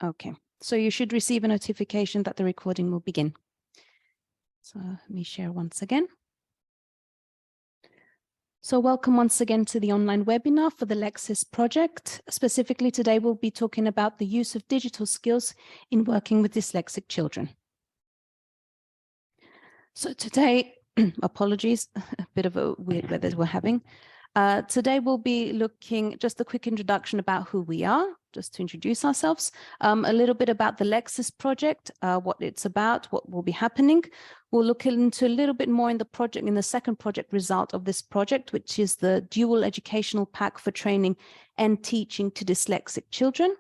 Okay, so you should receive a notification that the recording will begin. So let me share once again. So welcome once again to the online webinar for the LEXIS project. Specifically today, we'll be talking about the use of digital skills in working with dyslexic children. So today, apologies, a bit of a weird weather we're having. Today we'll be looking, just a quick introduction about who we are, just to introduce ourselves, a little bit about the LEXIS project, what it's about, what will be happening. We'll look into a little bit more in the project, in the second project result of this project, which is the dual educational pack for training and teaching to dyslexic children.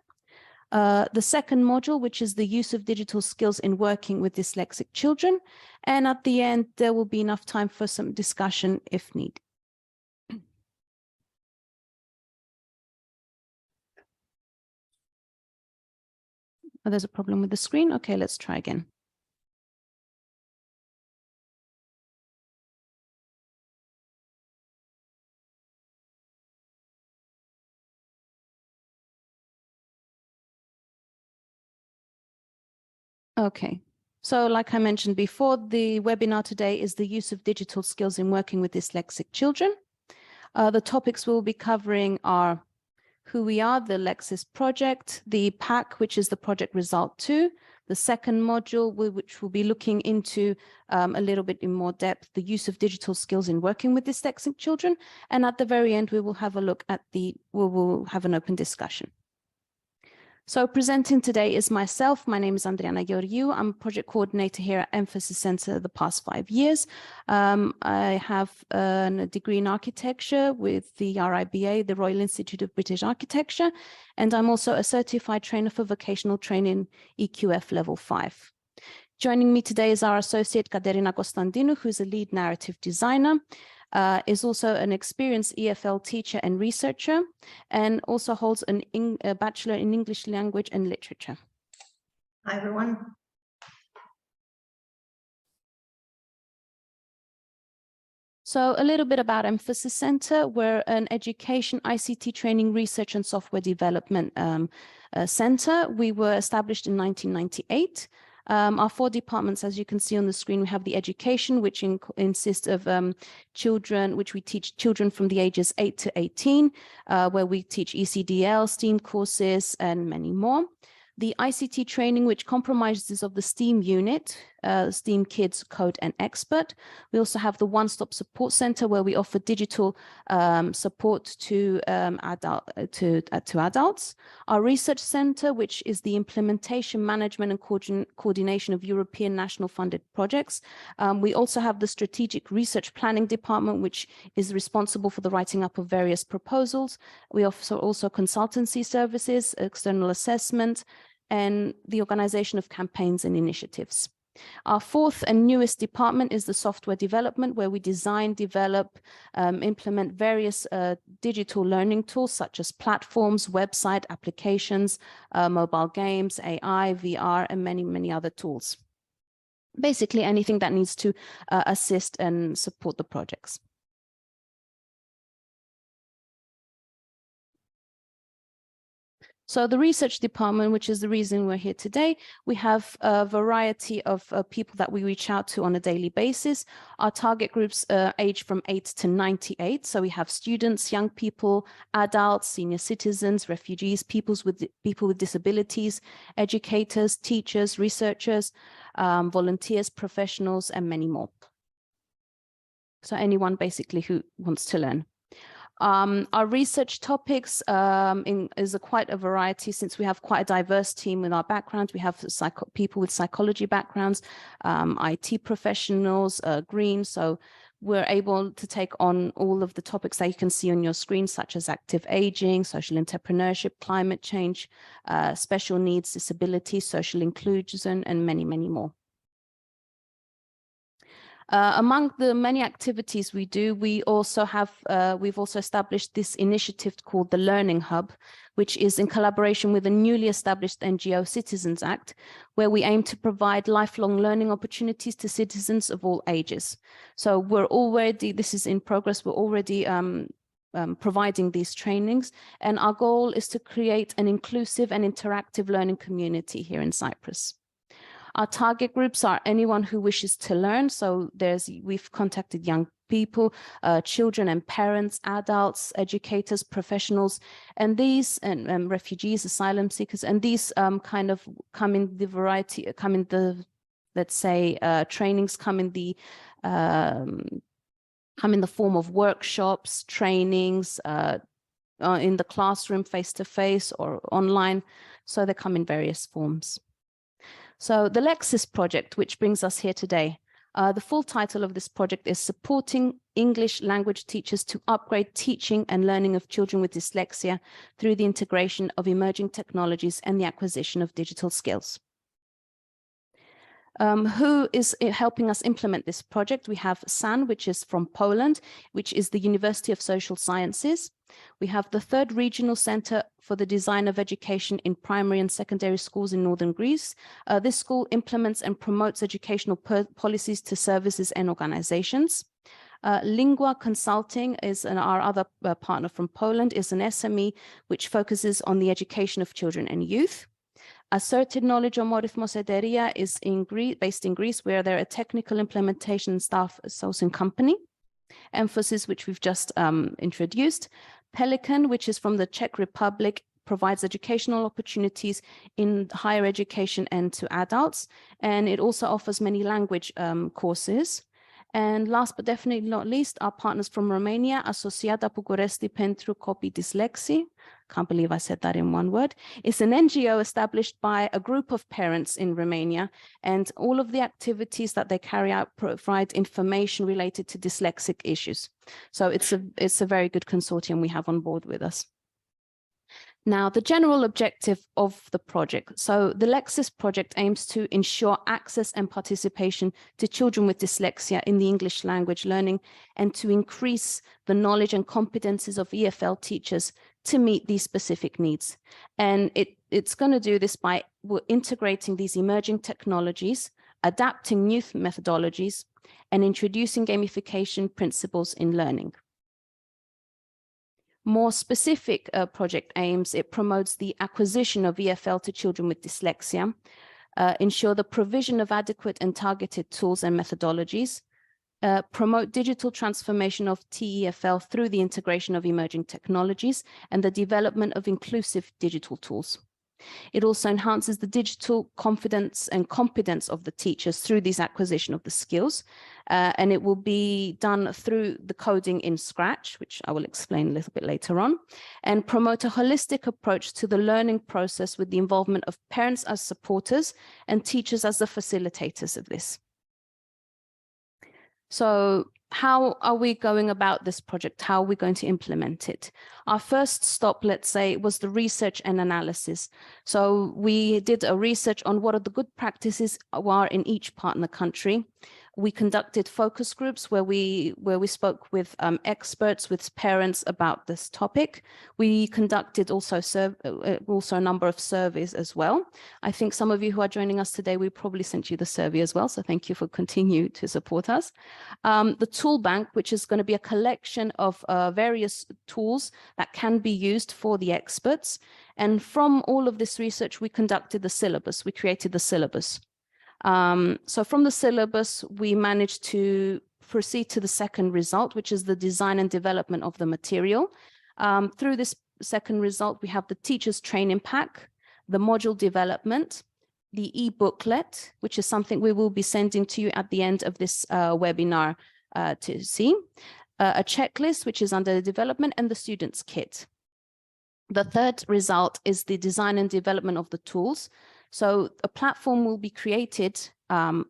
The second module, which is the use of digital skills in working with dyslexic children. And at the end, there will be enough time for some discussion if needed. Oh, there's a problem with the screen. Okay, let's try again. Okay, so like I mentioned before, the webinar today is the use of digital skills in working with dyslexic children. The topics we'll be covering are who we are, the LEXIS project, the pack, which is the project result 2, the second module, which will be looking into a little bit in more depth, the use of digital skills in working with dyslexic children. And at the very end, we will have a look at we will have an open discussion. So presenting today is myself. My name is Andrianna Georgiou. I'm project coordinator here at Emphasys Center the past 5 years. I have a degree in architecture with the RIBA, the Royal Institute of British Architecture, and I'm also a certified trainer for vocational training EQF level 5. Joining me today is our associate Katerina Constantinou, who's a lead narrative designer. Is also an experienced EFL teacher and researcher, and also holds a bachelor in English language and literature. Hi, everyone. So a little bit about Emphasys Center. We're an education, ICT training, research and software development center. We were established in 1998. Our 4 departments, as you can see on the screen, we have the education, which consists of children, which we teach children from the ages 8 to 18, where we teach ECDL, STEAM courses, and many more. The ICT training, which comprises of the STEAM unit, STEAM Kids, Code and Expert. We also have the One-Stop Support Center, where we offer digital support to adults. Our Research Center, which is the implementation, management and coordination of European national funded projects. We also have the Strategic Research Planning Department, which is responsible for the writing up of various proposals. We offer also consultancy services, external assessment, and the organization of campaigns and initiatives. Our 4th and newest department is the software development, where we design, develop, implement various digital learning tools such as platforms, website applications, mobile games, AI, VR, and many, many other tools. Basically anything that needs to assist and support the projects. So the research department, which is the reason we're here today, we have a variety of people that we reach out to on a daily basis. Our target groups age from 8 to 98. So we have students, young people, adults, senior citizens, refugees, people with disabilities, educators, teachers, researchers, volunteers, professionals, and many more. So anyone basically who wants to learn. Our research topics is quite a variety, since we have quite a diverse team in our background. We have people with psychology backgrounds, IT professionals, green. So we're able to take on all of the topics that you can see on your screen, such as active aging, social entrepreneurship, climate change, special needs, disability, social inclusion, and many, many more. Among the many activities we do, we also have, we've also established this initiative called the Learning Hub, which is in collaboration with a newly established NGO Citizens Act, where we aim to provide lifelong learning opportunities to citizens of all ages. So we're already, this is in progress, we're already providing these trainings. And our goal is to create an inclusive and interactive learning community here in Cyprus. Our target groups are anyone who wishes to learn. So we've contacted young people, children and parents, adults, educators, professionals, and these and refugees, asylum seekers, and these kind of come in the let's say trainings come in the form of workshops, trainings, in the classroom, face-to-face or online. So they come in various forms. So the LEXIS project, which brings us here today, the full title of this project is Supporting English Language Teachers to Upgrade Teaching and Learning of Children with Dyslexia through the Integration of Emerging Technologies and the Acquisition of Digital Skills. Who is helping us implement this project? We have SAN, which is from Poland, which is the University of Social Sciences. We have the Third Regional Center for the Design of Education in Primary and Secondary Schools in Northern Greece. This school implements and promotes educational policies to services and organizations. Lingua Consulting is our other partner from Poland, is an SME which focuses on the education of children and youth. Asserted Knowledge Omorithmos Ederia is based in Greece, where they're a technical implementation staff sourcing company. Emphasys, which we've just introduced. Pelican, which is from the Czech Republic, provides educational opportunities in higher education and to adults. And it also offers many language courses. And last but definitely not least, our partners from Romania, Asociata Bucuresti pentru Copii Dislexi. Can't believe I said that in one word. It's an NGO established by a group of parents in Romania, and all of the activities that they carry out provide information related to dyslexic issues. So it's a very good consortium we have on board with us. Now, the general objective of the project. So the LEXIS project aims to ensure access and participation to children with dyslexia in the English language learning and to increase the knowledge and competencies of EFL teachers to meet these specific needs. And it's going to do this by integrating these emerging technologies, adapting new methodologies, and introducing gamification principles in learning. More specific project aims, it promotes the acquisition of EFL to children with dyslexia, ensure the provision of adequate and targeted tools and methodologies, promote digital transformation of TEFL through the integration of emerging technologies and the development of inclusive digital tools. It also enhances the digital confidence and competence of the teachers through this acquisition of the skills, and it will be done through the coding in Scratch, which I will explain a little bit later on, and promote a holistic approach to the learning process with the involvement of parents as supporters and teachers as the facilitators of this. So how are we going about this project? How are we going to implement it? Our first stop, let's say, was the research and analysis. So we did a research on what are the good practices are in each partner country. We conducted focus groups where we spoke with experts, with parents about this topic. We conducted also a number of surveys as well. I think some of you who are joining us today, we probably sent you the survey as well. So thank you for continuing to support us. The tool bank, which is going to be a collection of various tools that can be used for the experts. And from all of this research, we conducted the syllabus. We created the syllabus. So from the syllabus, we managed to proceed to the second result, which is the design and development of the material. Through this second result, we have the teacher's training pack, the module development, the e-booklet, which is something we will be sending to you at the end of this webinar to see, a checklist, which is under development, and the student's kit. The third result is the design and development of the tools. So a platform will be created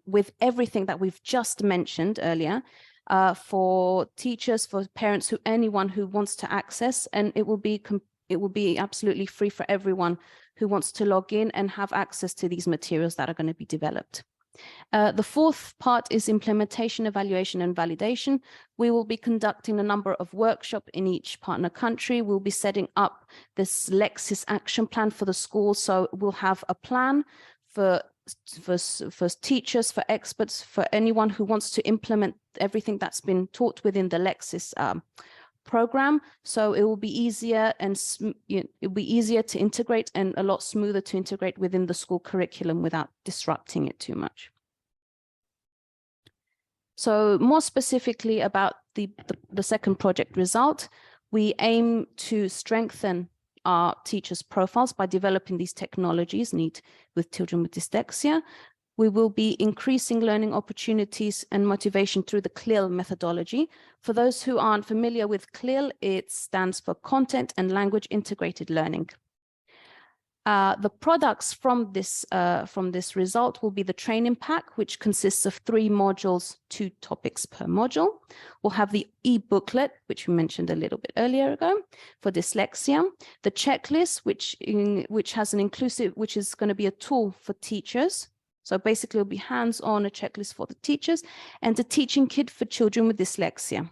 with everything that we've just mentioned earlier for teachers, for parents, anyone who wants to access, and it will be absolutely free for everyone who wants to log in and have access to these materials that are going to be developed. The fourth part is implementation, evaluation, and validation. We will be conducting a number of workshops in each partner country. We'll be setting up this LEXIS action plan for the school. So we'll have a plan for teachers, for experts, for anyone who wants to implement everything that's been taught within the LEXIS program, so it will be easier and it will be easier to integrate and a lot smoother to integrate within the school curriculum without disrupting it too much. So more specifically about the second project result, we aim to strengthen our teachers' profiles by developing these technologies needed with children with dyslexia. We will be increasing learning opportunities and motivation through the CLIL methodology. For those who aren't familiar with CLIL, it stands for Content and Language Integrated Learning. The products from this result will be the training pack, which consists of 3 modules, 2 topics per module. We'll have the e-booklet, which we mentioned a little bit earlier ago, for dyslexia. The checklist, which has an inclusive, which is going to be a tool for teachers. So basically, it'll be hands-on, a checklist for the teachers, and a teaching kit for children with dyslexia.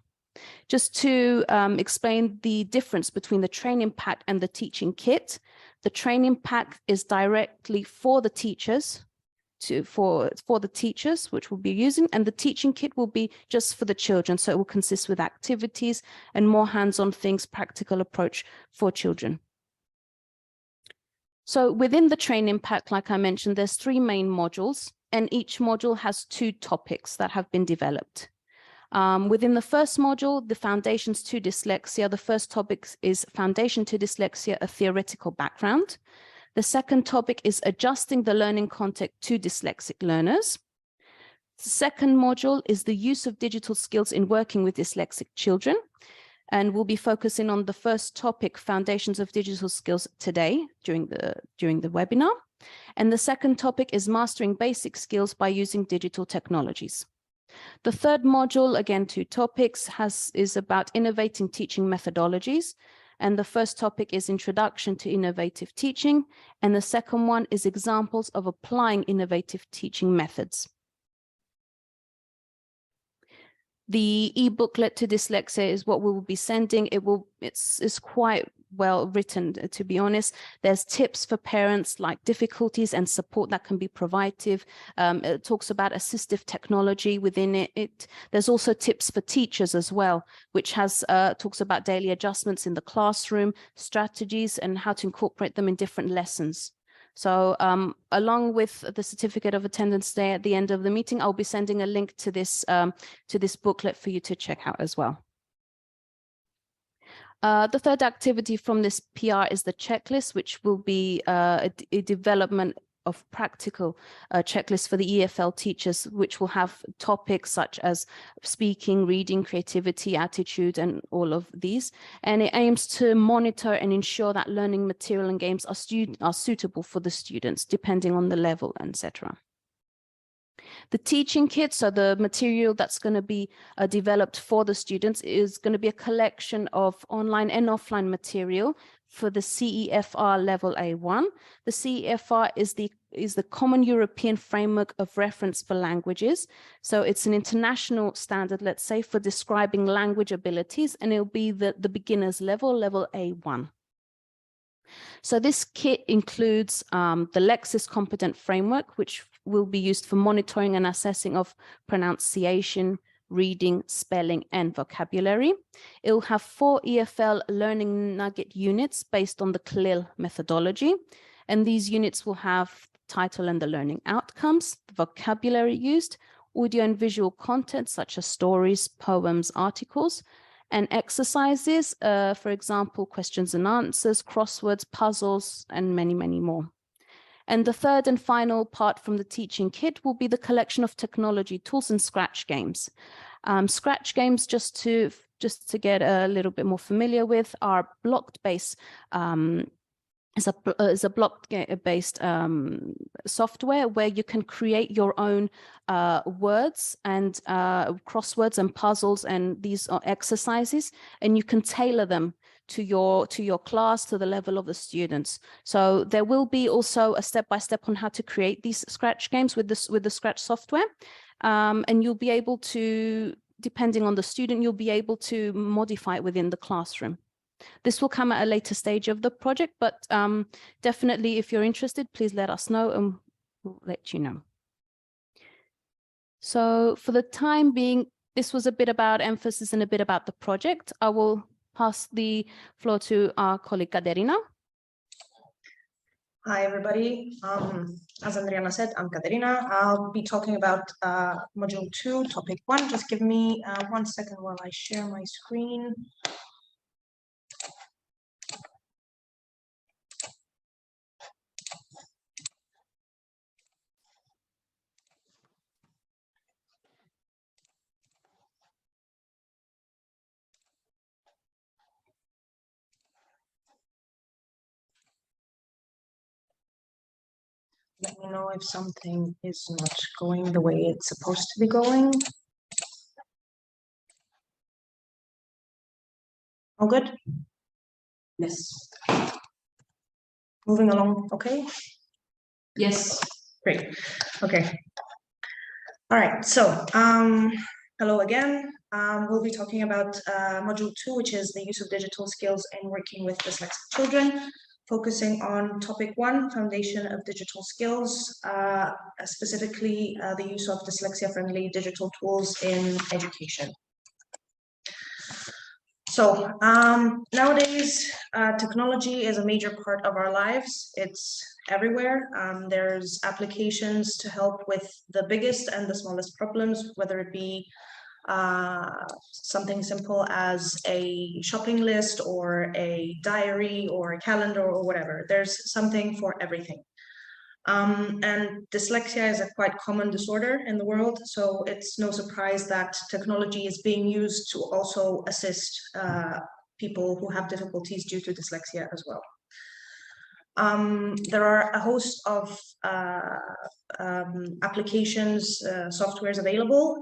Just to explain the difference between the training pack and the teaching kit, the training pack is directly for the teachers, for the teachers, which we'll be using, and the teaching kit will be just for the children. So it will consist with activities and more hands-on things, practical approach for children. So within the training pack, like I mentioned, there's 3 main modules, and each module has 2 topics that have been developed. Within the first module, the Foundations to Dyslexia, the first topic is Foundation to Dyslexia, a theoretical background. The second topic is Adjusting the learning context to dyslexic learners. The second module is the use of digital skills in working with dyslexic children. And we'll be focusing on the first topic, Foundations of Digital Skills, today during the webinar. And the second topic is Mastering Basic Skills by Using Digital Technologies. The third module, again 2 topics, is about innovating teaching methodologies. And the first topic is Introduction to Innovative Teaching. And the second one is Examples of Applying Innovative Teaching Methods. The e-booklet to dyslexia is what we will be sending. It's quite well written, to be honest. There's tips for parents, like difficulties and support that can be provided. It talks about assistive technology within it. There's also tips for teachers as well, which talks about daily adjustments in the classroom, strategies, and how to incorporate them in different lessons. So along with the certificate of attendance day at the end of the meeting, I'll be sending a link to this booklet for you to check out as well. The third activity from this PR is the checklist, which will be a development of practical checklists for the EFL teachers, which will have topics such as speaking, reading, creativity, attitude, and all of these. And it aims to monitor and ensure that learning material and games are suitable for the students, depending on the level, etc. The teaching kit, so the material that's going to be developed for the students, is going to be a collection of online and offline material for the CEFR level A1. The CEFR is the Common European Framework of Reference for Languages. So it's an international standard, let's say, for describing language abilities, and it'll be the beginner's level, level A1. So this kit includes the LEXIS Competent Framework, which will be used for monitoring and assessing of pronunciation, reading, spelling, and vocabulary. It will have 4 EFL learning nugget units based on the CLIL methodology. And these units will have the title and the learning outcomes, the vocabulary used, audio and visual content such as stories, poems, articles, and exercises, for example, questions and answers, crosswords, puzzles, and many, many more. And the third and final part from the teaching kit will be the collection of technology tools and scratch games. Scratch games, just to get a little bit more familiar with, are block-based. Is a block-based software where you can create your own words and crosswords and puzzles, and these are exercises, and you can tailor them to your class, to the level of the students. So there will be also a step-by-step on how to create these scratch games with the Scratch software, and you'll be able to, depending on the student, you'll be able to modify it within the classroom. This will come at a later stage of the project, but definitely if you're interested, please let us know and we'll let you know. So for the time being, this was a bit about Emphasys and a bit about the project. I will pass the floor to our colleague Katerina. Hi, everybody. As Andrianna said, I'm Katerina. I'll be talking about Module 2, Topic 1. Just give me 1 second while I share my screen. Let me know if something is not going the way it's supposed to be going. All good? Yes. Moving along, okay? Yes. Great. Okay. All right. So, hello again. We'll be talking about Module 2, which is the use of digital skills in working with dyslexic children, focusing on Topic 1, Foundation of Digital Skills, specifically the use of dyslexia-friendly digital tools in education. So nowadays, technology is a major part of our lives. It's everywhere. There's applications to help with the biggest and the smallest problems, whether it be something simple as a shopping list or a diary or a calendar or whatever. There's something for everything. And dyslexia is a quite common disorder in the world, so it's no surprise that technology is being used to also assist people who have difficulties due to dyslexia as well. There are a host of applications, softwares available,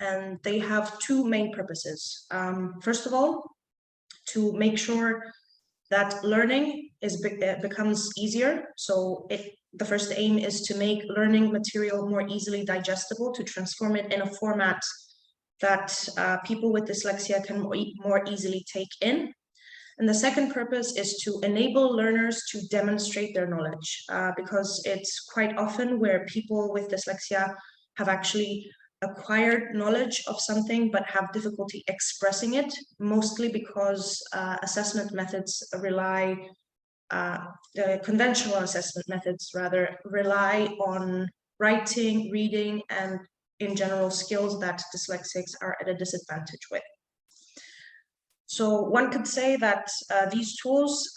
and they have two main purposes. First of all, to make sure that learning becomes easier. So the first aim is to make learning material more easily digestible, to transform it in a format that people with dyslexia can more easily take in. And the second purpose is to enable learners to demonstrate their knowledge, because it's quite often where people with dyslexia have actually acquired knowledge of something but have difficulty expressing it, mostly because assessment methods rely, conventional assessment methods rather, rely on writing, reading, and in general skills that dyslexics are at a disadvantage with. So one could say that these tools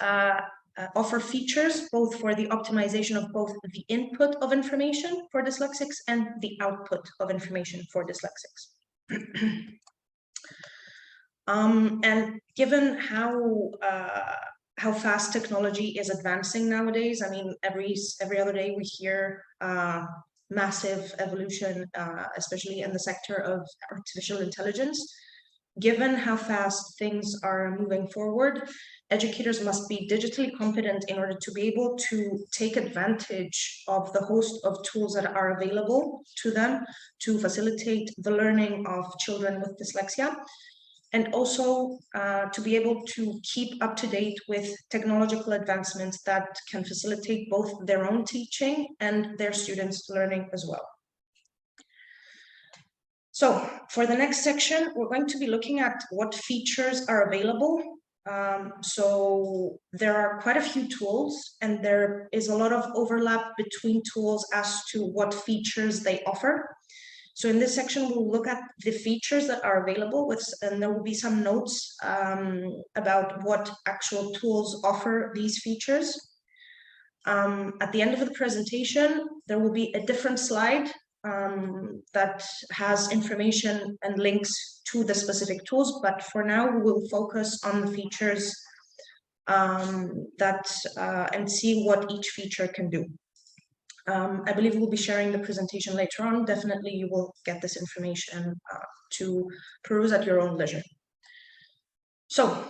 offer features both for the optimization of both the input of information for dyslexics and the output of information for dyslexics. And given how fast technology is advancing nowadays, I mean, every other day we hear massive evolution, especially in the sector of artificial intelligence. Given how fast things are moving forward, educators must be digitally competent in order to be able to take advantage of the host of tools that are available to them to facilitate the learning of children with dyslexia, and also to be able to keep up to date with technological advancements that can facilitate both their own teaching and their students' learning as well. So for the next section, we're going to be looking at what features are available. So there are quite a few tools, and there is a lot of overlap between tools as to what features they offer. So in this section, we'll look at the features that are available, and there will be some notes about what actual tools offer these features. At the end of the presentation, there will be a different slide that has information and links to the specific tools, but for now we will focus on the features and see what each feature can do. I believe we'll be sharing the presentation later on. Definitely you will get this information to peruse at your own leisure. So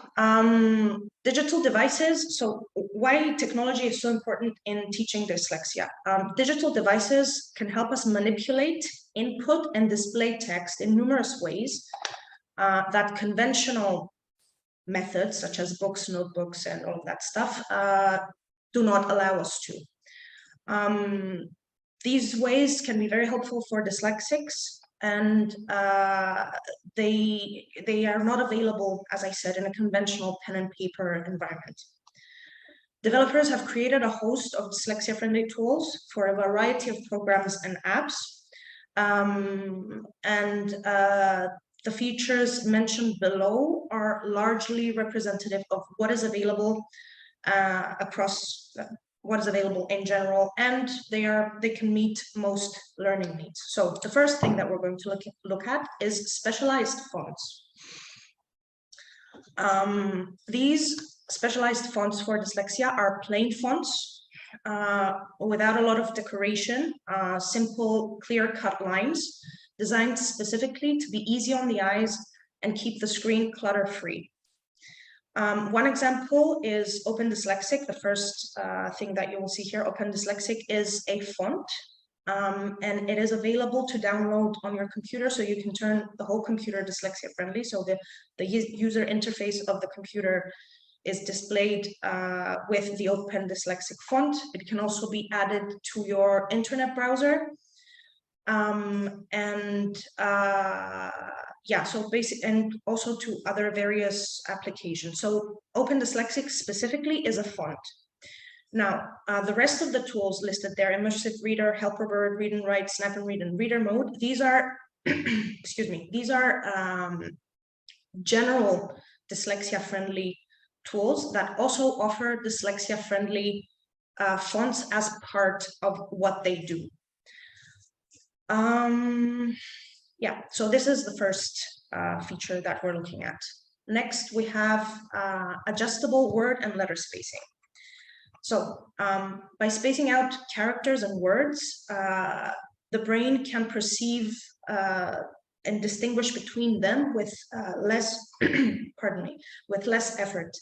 digital devices. So why technology is so important in teaching dyslexia? Digital devices can help us manipulate, input, and display text in numerous ways that conventional methods, such as books, notebooks, and all that stuff, do not allow us to. These ways can be very helpful for dyslexics, and they are not available, as I said, in a conventional pen and paper environment. Developers have created a host of dyslexia-friendly tools for a variety of programs and apps. The features mentioned below are largely representative of what is available across what is available in general, and they can meet most learning needs. So the first thing that we're going to look at is specialized fonts. These specialized fonts for dyslexia are plain fonts without a lot of decoration, simple, clear-cut lines designed specifically to be easy on the eyes and keep the screen clutter-free. One example is Open Dyslexic. The first thing that you will see here, Open Dyslexic, is a font, and it is available to download on your computer, so you can turn the whole computer dyslexia friendly. So the user interface of the computer is displayed with the Open Dyslexic font. It can also be added to your internet browser. Yeah, so basic, and also to other various applications. So Open Dyslexic specifically is a font. Now, the rest of the tools listed there, Immersive Reader, Helper Bird, Read and Write, Snap and Read, and Reader Mode, these are, excuse me, these are general dyslexia-friendly tools that also offer dyslexia-friendly fonts as part of what they do. Yeah, so this is the first feature that we're looking at. Next, we have adjustable word and letter spacing. So by spacing out characters and words, the brain can perceive and distinguish between them with less, pardon me, with less effort.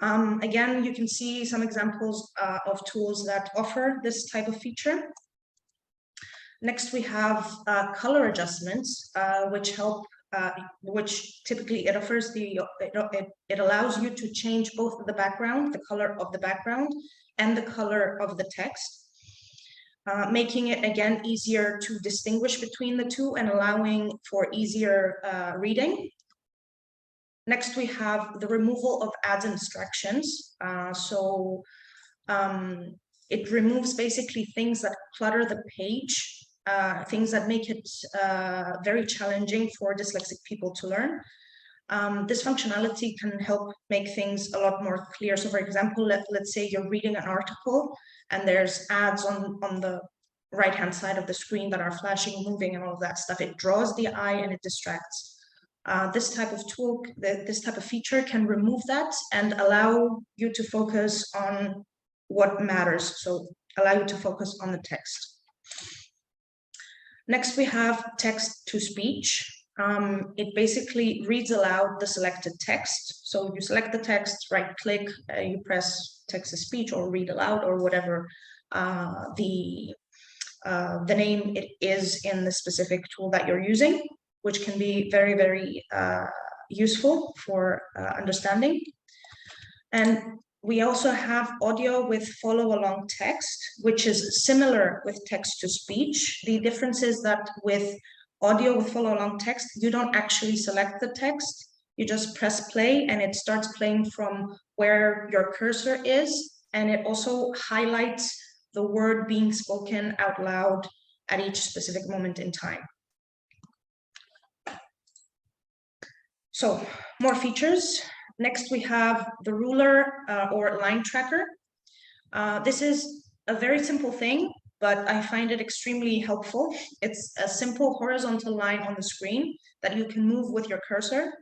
Again, you can see some examples of tools that offer this type of feature. Next, we have color adjustments, which typically it offers it allows you to change both the background, the color of the background, and the color of the text, making it again easier to distinguish between the two and allowing for easier reading. Next, we have the removal of ads and distractions. It removes basically things that clutter the page, things that make it very challenging for dyslexic people to learn. This functionality can help make things a lot more clear. So for example, let's say you're reading an article and there's ads on the right-hand side of the screen that are flashing, moving, and all of that stuff. It draws the eye and it distracts. This type of tool, this type of feature can remove that and allow you to focus on what matters. So allow you to focus on the text. Next, we have text-to-speech. It basically reads aloud the selected text. So you select the text, right-click, you press text-to-speech or read aloud or whatever the name it is in the specific tool that you're using, which can be very, very useful for understanding. And we also have audio with follow-along text, which is similar with text-to-speech. The difference is that with audio with follow-along text, you don't actually select the text. You just press play and it starts playing from where your cursor is. And it also highlights the word being spoken out loud at each specific moment in time. So more features. Next, we have the ruler or line tracker. This is a very simple thing, but I find it extremely helpful. It's a simple horizontal line on the screen that you can move with your cursor,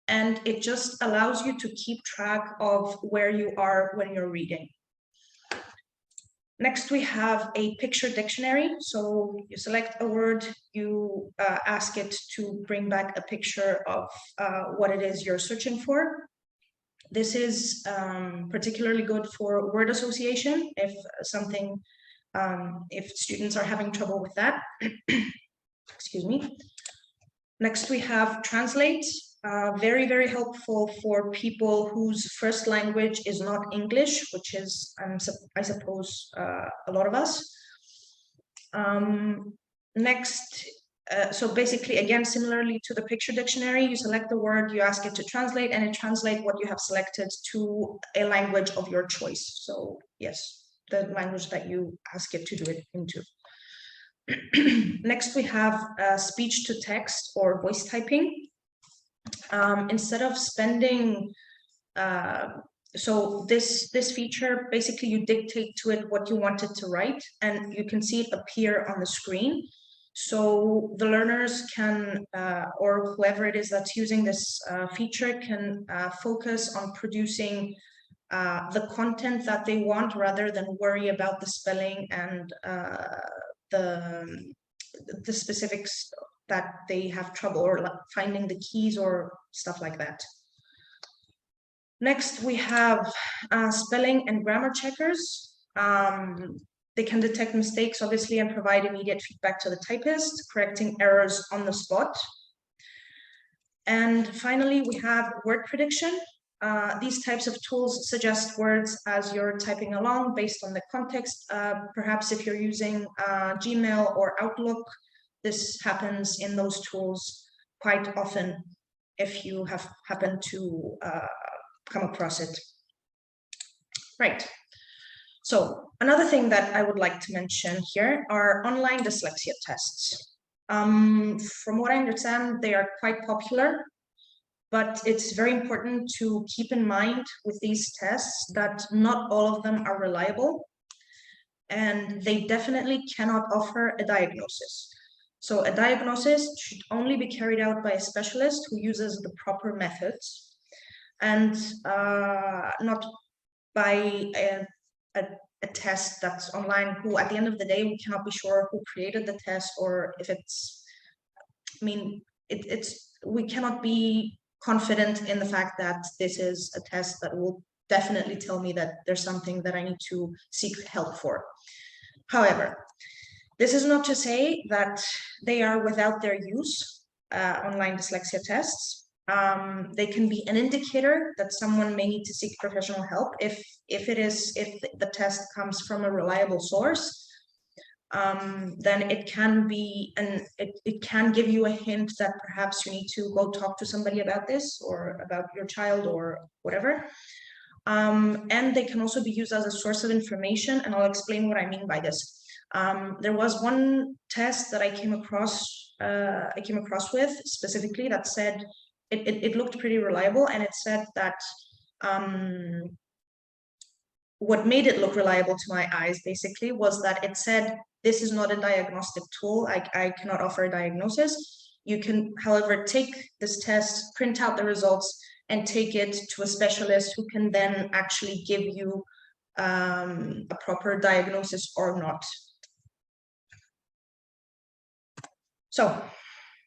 and it just allows you to keep track of where you are when you're reading. Next, we have a picture dictionary. So you select a word, you ask it to bring back a picture of what it is you're searching for. This is particularly good for word association if students are having trouble with that. Excuse me. Next, we have translate. Very, very helpful for people whose first language is not English, which is, I suppose, a lot of us. Next, So basically, again, similarly to the picture dictionary, you select the word, you ask it to translate, and it translates what you have selected to a language of your choice. So yes, the language that you ask it to do it into. Next, we have speech to text or voice typing. Instead of spending, so this feature, basically you dictate to it what you want it to write, and you can see it appear on the screen. So the learners can, or whoever it is that's using this feature can focus on producing the content that they want rather than worry about the spelling and the specifics that they have trouble or finding the keys or stuff like that. Next, we have spelling and grammar checkers. They can detect mistakes, obviously, and provide immediate feedback to the typist, correcting errors on the spot. And finally, we have word prediction. These types of tools suggest words as you're typing along based on the context. Perhaps if you're using Gmail or Outlook, this happens in those tools quite often if you have happened to come across it. Right. So another thing that I would like to mention here are online dyslexia tests. From what I understand, they are quite popular, but it's very important to keep in mind with these tests that not all of them are reliable, and they definitely cannot offer a diagnosis. So a diagnosis should only be carried out by a specialist who uses the proper methods, and not by a test that's online, who at the end of the day, we cannot be sure who created the test, or if it's, I mean, we cannot be confident in the fact that this is a test that will definitely tell me that there's something that I need to seek help for. However, this is not to say that they are without their use, online dyslexia tests. They can be an indicator that someone may need to seek professional help if the test comes from a reliable source. Then it can be, and it can give you a hint that perhaps you need to go talk to somebody about this or about your child or whatever. And they can also be used as a source of information, and I'll explain what I mean by this. There was one test that I came across with specifically that said it looked pretty reliable, and it said that what made it look reliable to my eyes basically was that it said, this is not a diagnostic tool, I cannot offer a diagnosis. You can, however, take this test, print out the results, and take it to a specialist who can then actually give you a proper diagnosis or not. So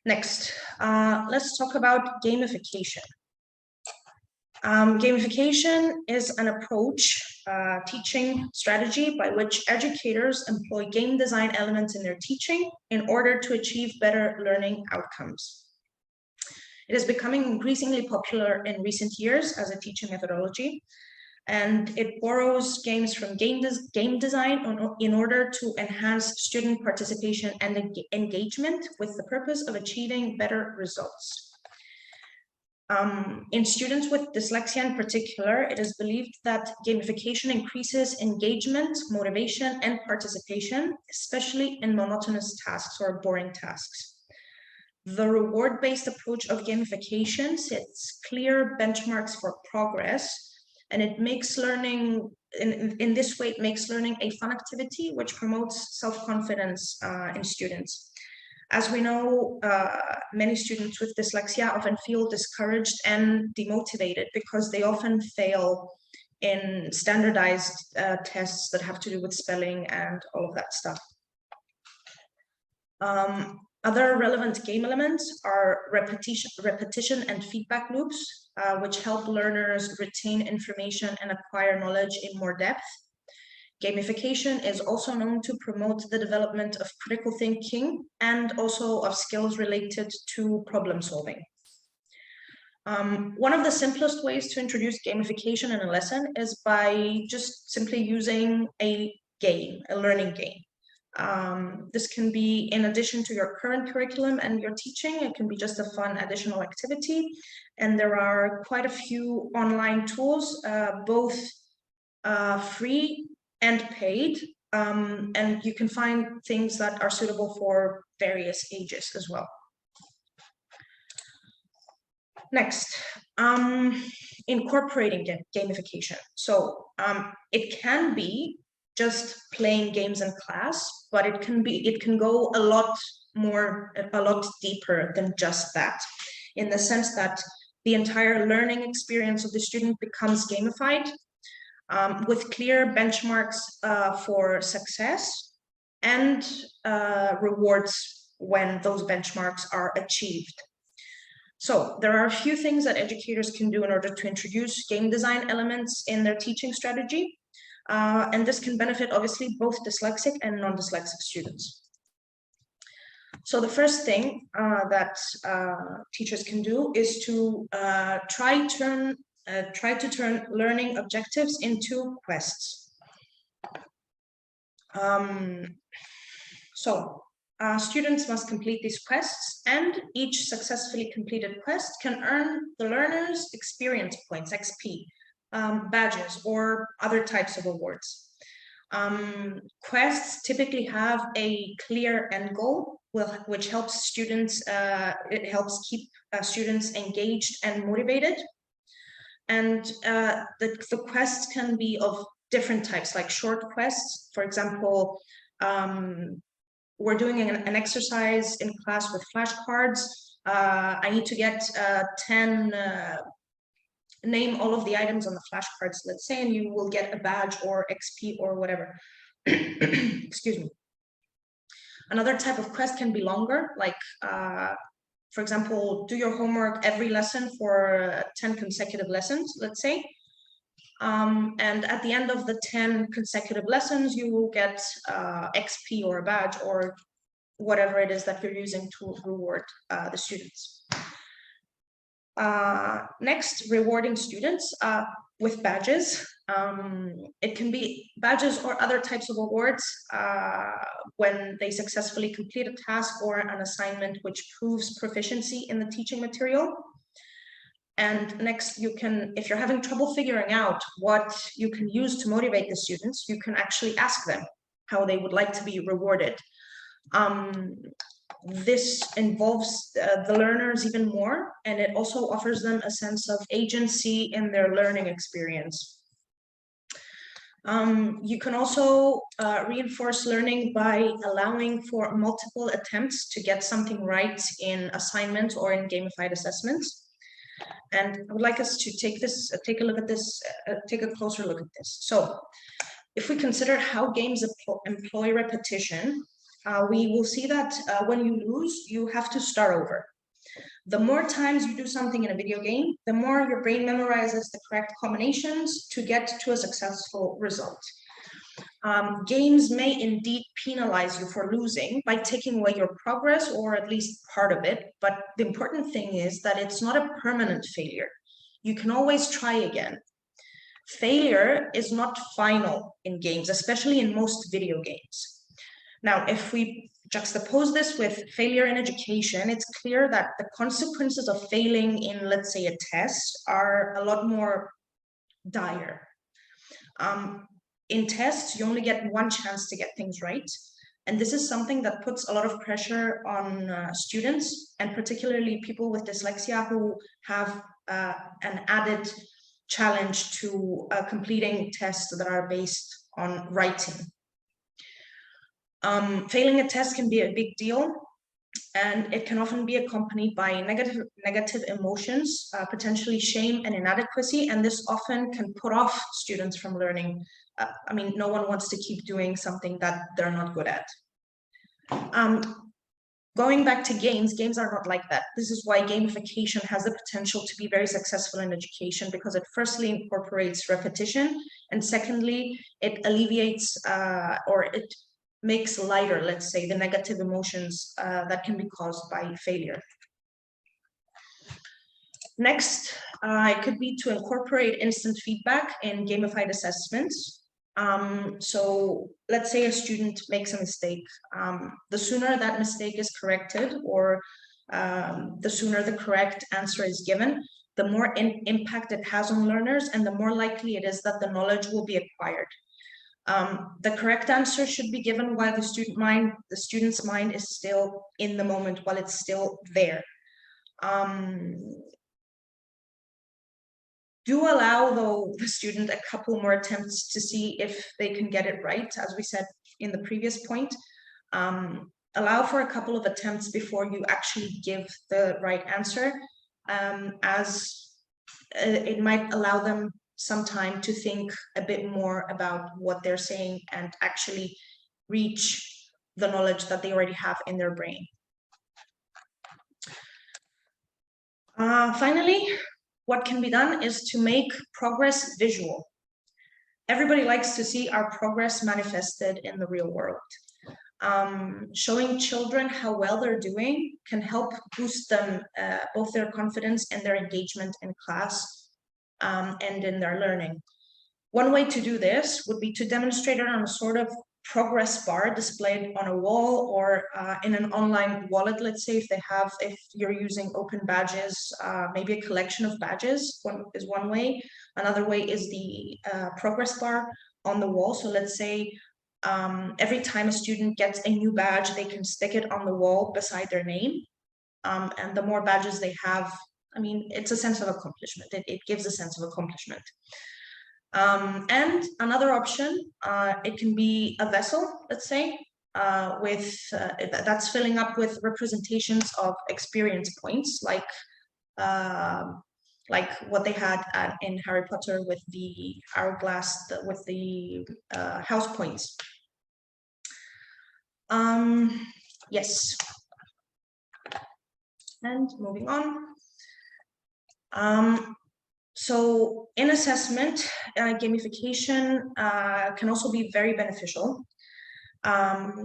next, let's talk about gamification. Gamification is an approach, teaching strategy by which educators employ game design elements in their teaching in order to achieve better learning outcomes. It is becoming increasingly popular in recent years as a teaching methodology, and it borrows games from game design in order to enhance student participation and engagement with the purpose of achieving better results. In students with dyslexia in particular, it is believed that gamification increases engagement, motivation, and participation, especially in monotonous tasks or boring tasks. The reward-based approach of gamification sets clear benchmarks for progress, and it makes learning, in this way, it makes learning a fun activity, which promotes self-confidence in students. As we know, many students with dyslexia often feel discouraged and demotivated because they often fail in standardized tests that have to do with spelling and all of that stuff. Other relevant game elements are repetition and feedback loops, which help learners retain information and acquire knowledge in more depth. Gamification is also known to promote the development of critical thinking and also of skills related to problem solving. One of the simplest ways to introduce gamification in a lesson is by just simply using a game, a learning game. This can be in addition to your current curriculum and your teaching. It can be just a fun additional activity. And there are quite a few online tools, both free and paid. And you can find things that are suitable for various ages as well. Next, incorporating gamification. So it can be just playing games in class, but it can go a lot deeper than just that, in the sense that the entire learning experience of the student becomes gamified, with clear benchmarks for success and rewards when those benchmarks are achieved. So there are a few things that educators can do in order to introduce game design elements in their teaching strategy. And this can benefit, obviously, both dyslexic and non-dyslexic students. So the first thing that teachers can do is to try to turn learning objectives into quests. Students must complete these quests, and each successfully completed quest can earn the learners experience points, XP, badges, or other types of awards. Quests typically have a clear end goal, which helps students, keep students engaged and motivated. And the quests can be of different types, like short quests. For example, we're doing an exercise in class with flashcards. I need to get 10, name all of the items on the flashcards, let's say, and you will get a badge or XP or whatever. Excuse me. Another type of quest can be longer, like, for example, do your homework every lesson for 10 consecutive lessons, let's say. And at the end of the 10 consecutive lessons, you will get XP or a badge or whatever it is that you're using to reward the students. Next, rewarding students with badges. It can be badges or other types of awards when they successfully complete a task or an assignment which proves proficiency in the teaching material. And next, you can, if you're having trouble figuring out what you can use to motivate the students, you can actually ask them how they would like to be rewarded. This involves the learners even more, and it also offers them a sense of agency in their learning experience. You can also reinforce learning by allowing for multiple attempts to get something right in assignments or in gamified assessments. And I would like us to take a look at this, take a closer look at this. So if we consider how games employ repetition, we will see that when you lose, you have to start over. The more times you do something in a video game, the more your brain memorizes the correct combinations to get to a successful result. Games may indeed penalize you for losing by taking away your progress, or at least part of it, but the important thing is that it's not a permanent failure. You can always try again. Failure is not final in games, especially in most video games. Now, if we juxtapose this with failure in education, it's clear that the consequences of failing in, let's say, a test are a lot more dire. In tests, you only get one chance to get things right. And this is something that puts a lot of pressure on students, and particularly people with dyslexia who have an added challenge to completing tests that are based on writing. Failing a test can be a big deal, and it can often be accompanied by negative emotions, potentially shame and inadequacy, and this often can put off students from learning. I mean, no one wants to keep doing something that they're not good at. Going back to games are not like that. This is why gamification has the potential to be very successful in education, because it firstly incorporates repetition, and secondly, it alleviates or it makes lighter, let's say, the negative emotions that can be caused by failure. Next, it could be to incorporate instant feedback in gamified assessments. So let's say a student makes a mistake. The sooner that mistake is corrected, or the sooner the correct answer is given, the more impact it has on learners, and the more likely it is that the knowledge will be acquired. The correct answer should be given while the student's mind is still in the moment, while it's still there. Do allow, though, the student a couple more attempts to see if they can get it right, as we said in the previous point. Allow for a couple of attempts before you actually give the right answer, as it might allow them some time to think a bit more about what they're saying and actually reach the knowledge that they already have in their brain. Finally, what can be done is to make progress visual. Everybody likes to see our progress manifested in the real world. Showing children how well they're doing can help boost them, both their confidence and their engagement in class, and in their learning. One way to do this would be to demonstrate it on a sort of progress bar displayed on a wall, or in an online wallet. Let's say if you're using open badges, maybe a collection of badges is one way. Another way is the progress bar on the wall. So let's say every time a student gets a new badge, they can stick it on the wall beside their name. And the more badges they have, I mean, it's a sense of accomplishment. It gives a sense of accomplishment. And another option, it can be a vessel, let's say, that's filling up with representations of experience points, like what they had in Harry Potter with the hourglass, with the house points. Yes. And moving on. So in assessment, gamification can also be very beneficial.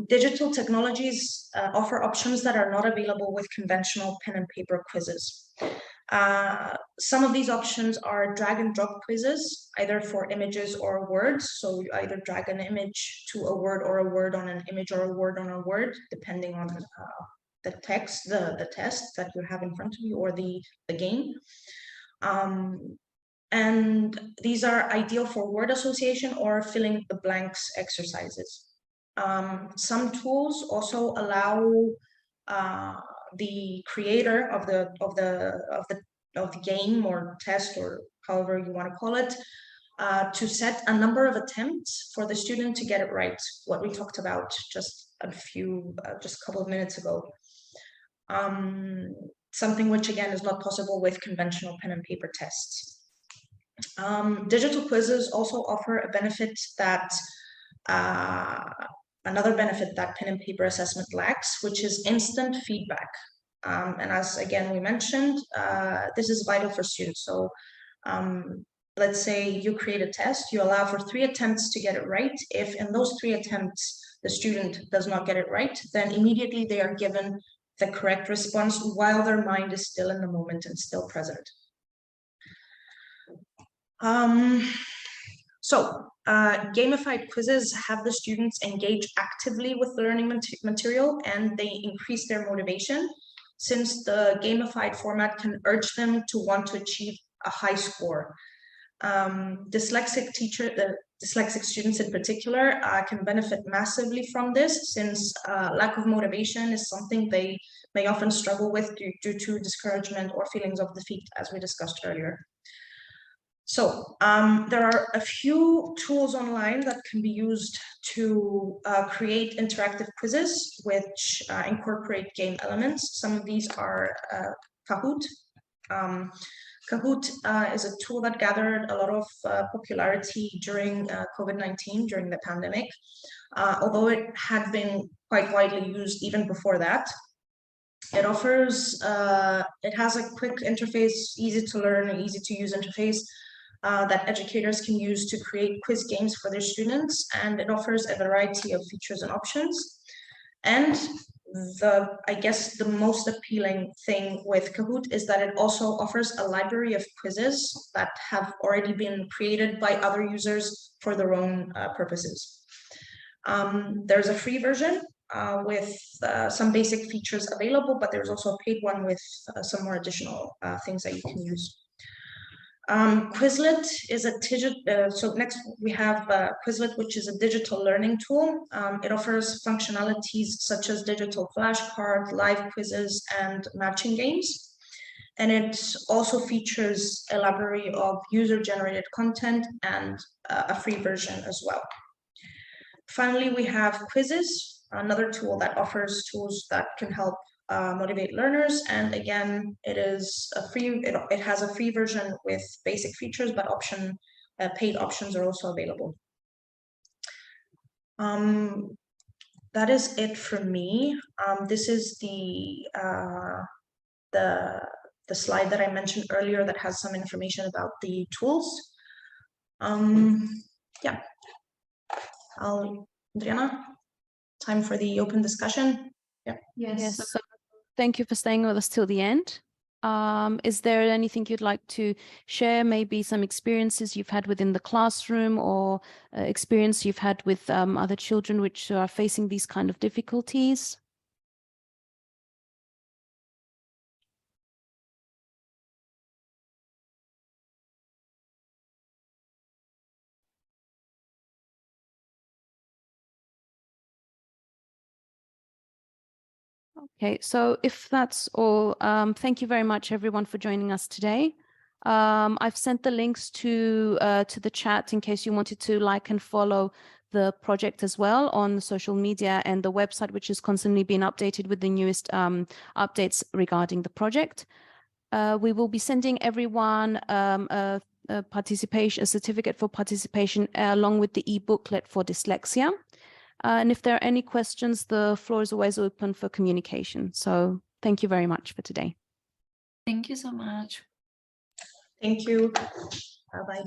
Digital technologies offer options that are not available with conventional pen and paper quizzes. Some of these options are drag and drop quizzes, either for images or words. So you either drag an image to a word, or a word on an image, or a word on a word, depending on the text, the test that you have in front of you, or the game. And these are ideal for word association or filling the blanks exercises. Some tools also allow the creator of the game or test, or however you want to call it, to set a number of attempts for the student to get it right. What we talked about just a couple of minutes ago. Something which again is not possible with conventional pen and paper tests. Digital quizzes also offer a benefit that another benefit that pen and paper assessment lacks, which is instant feedback. And as again we mentioned, this is vital for students. So let's say you create a test, you allow for 3 attempts to get it right. If in those 3 attempts the student does not get it right, then immediately they are given the correct response while their mind is still in the moment and still present. So gamified quizzes have the students engage actively with learning material, and they increase their motivation, since the gamified format can urge them to want to achieve a high score. Dyslexic students in particular can benefit massively from this, since lack of motivation is something they may often struggle with due to discouragement or feelings of defeat, as we discussed earlier. So there are a few tools online that can be used to create interactive quizzes which incorporate game elements. Some of these are Kahoot. Kahoot is a tool that gathered a lot of popularity during COVID-19, during the pandemic, although it had been quite widely used even before that. It offers, it has a quick interface, easy to learn and easy to use interface that educators can use to create quiz games for their students, and it offers a variety of features and options. And I guess the most appealing thing with Kahoot is that it also offers a library of quizzes that have already been created by other users for their own purposes. There's a free version with some basic features available, but there's also a paid one with some more additional things that you can use. Quizlet is a digital, so next we have Quizlet, which is a digital learning tool. It offers functionalities such as digital flashcards, live quizzes, and matching games. And it also features a library of user-generated content and a free version as well. Finally, we have Quizzes, another tool that offers tools that can help motivate learners, and again, it is a free. It has a free version with basic features, but paid options are also available. That is it for me. This is the slide that I mentioned earlier that has some information about the tools. Yeah, Andrianna, time for the open discussion. Yeah. Yes. So thank you for staying with us till the end. Is there anything you'd like to share? Maybe some experiences you've had within the classroom, or experience you've had with other children which are facing these kind of difficulties? Okay, so if that's all, thank you very much, everyone, for joining us today. I've sent the links to the chat in case you wanted to like and follow the project as well on social media, and the website, which is constantly being updated with the newest updates regarding the project. We will be sending everyone a certificate for participation along with the e-booklet for dyslexia. And if there are any questions, the floor is always open for communication. So thank you very much for today. Thank you so much. Thank you. Bye-bye.